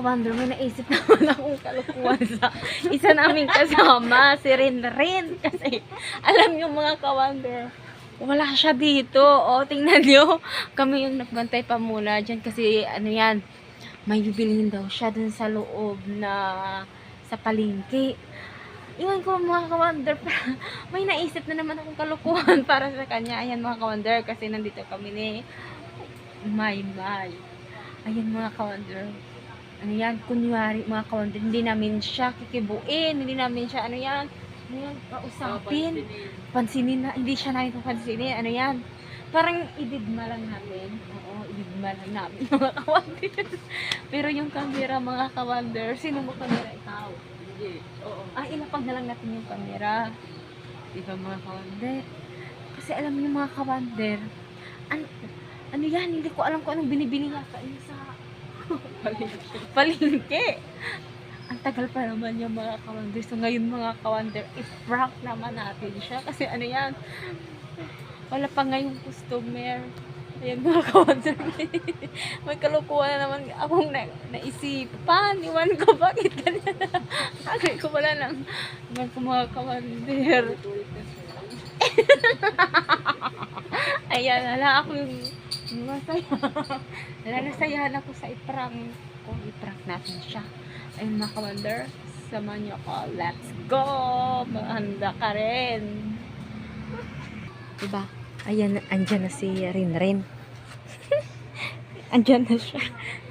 ka-wonder, may naisip naman akong kalukuhan sa isa naming kasama, si Rin. Kasi, alam niyo mga ka-wonder, wala siya dito. O, tingnan niyo, kami yung nagbantay pa muna dyan kasi, ano yan, may bibilihin daw siya dun sa loob na, sa palengke. Iwan ko mga ka-wonder, may naisip na naman akong kalukuhan para sa kanya. Ayan mga ka-wonder, kasi nandito kami ni May. Ayan mga ka-wonder. Ano yan, kunyari mga ka-wonder, hindi namin siya kikibuin, hindi namin siya, ano yan, kausapin, pansinin na, hindi siya namin pansinin, ano yan, parang ididma lang natin, oo, ididma lang namin mga ka-wonder. Pero yung camera mga ka-wonder, sino mo camera? Ikaw? Hindi, oo. Ilapag na lang natin yung camera, diba mga ka-wonder? Kasi alam niyo mga ka-wonder, ano yan, hindi ko alam kung anong binibili niya sa palengke. Ang tagal pa naman yung mga ka-wonder. So ngayon mga ka-wonder, i-prank naman natin siya. Kasi ano yan, wala pa ngayong customer. Ayan mga ka-wonder. May kalukuhan na naman akong naisipan. Iwan ko bakit ganyan. Agay ko wala lang. Iwan ko mga ka-wonder. Ayan, hala ako yung masaya. Nasayahan ako sa i-prank. Kung i-prank natin siya. Ayun mga ka-wonder, samahan niyo ako. Let's go! Mahanda ka rin. Diba? Ayan, andyan na si Rin. Andyan na siya.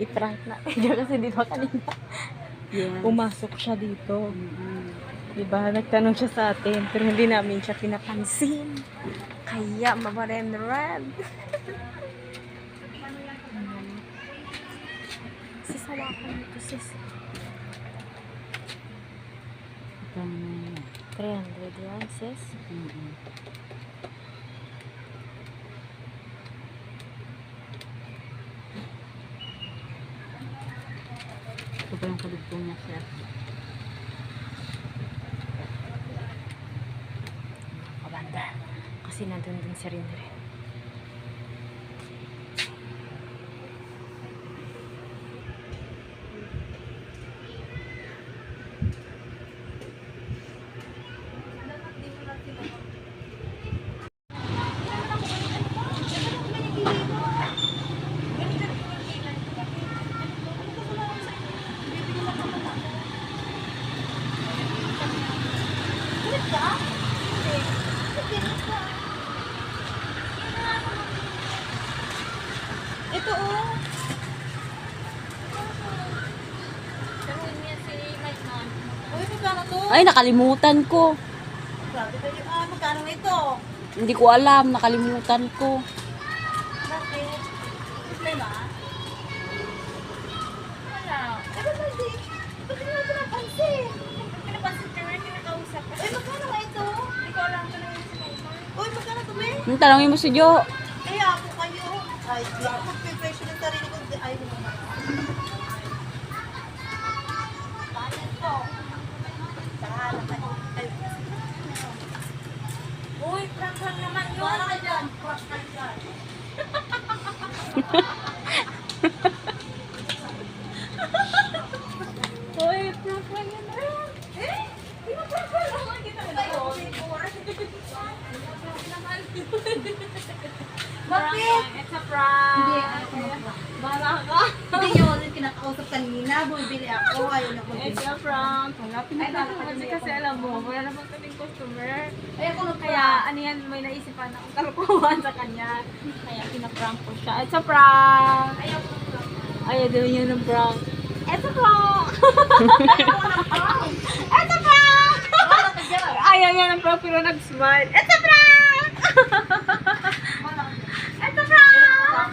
I-prank natin siya kasi diba kanina? Yes. Pumasok siya dito. Diba? Nagtanong siya sa atin pero hindi namin siya pinapansin. Kaya mabarenred. Sasawakan nito sis. 300 yan sis. Ito pa yung kalugtong niya siya. Kabanda. Kasi nandun din si Rin. Ito oh. Tanungin niya si Mike man. Uy, magkano to? Ay, nakalimutan ko. Grabe kayo. Magkano ito? Hindi ko alam, nakalimutan ko. Bakit? Problema? Wala. Eh, ba't hindi? Ba't hindi natin napansin? Pinapansin ka rin, pinakausap ka. Uy, magkano nga ito? Hindi ko alam. Tanungin si Mike. Uy, magkano to, be? Tanongin mo si Jo. Eh, ako kayo. Ay, di ako mag-preparation ng sarili ko. Ay, naman. Bakit to? Saka naman. Ay, uy, prank lang naman yun. Wala ka dyan. Prank ka dyan. Uy, prank lang yan rin. Eh? Di ba prank lang naman kita? Bakit? It's a prank. Hindi, Bala ka. Hindi yun, yung kinakausap kanina, bumibili ako, ayaw na ko It's a prank. Wala, pinagkakasin kasi alam mo, wala naman kaming customer. Ay, ako nung Kaya, ano yan, may naisipan akong kalukuhan sa kanya. Kaya, pinaprank ko siya. It's a prank! ayaw ko Ayaw din yun ng prank. It's a prank! Ay, It's a prank! wala ka dyan. Ayaw niya ng prank, pero nag-smile. It's a prank! Wala ka dyan. It's a prank!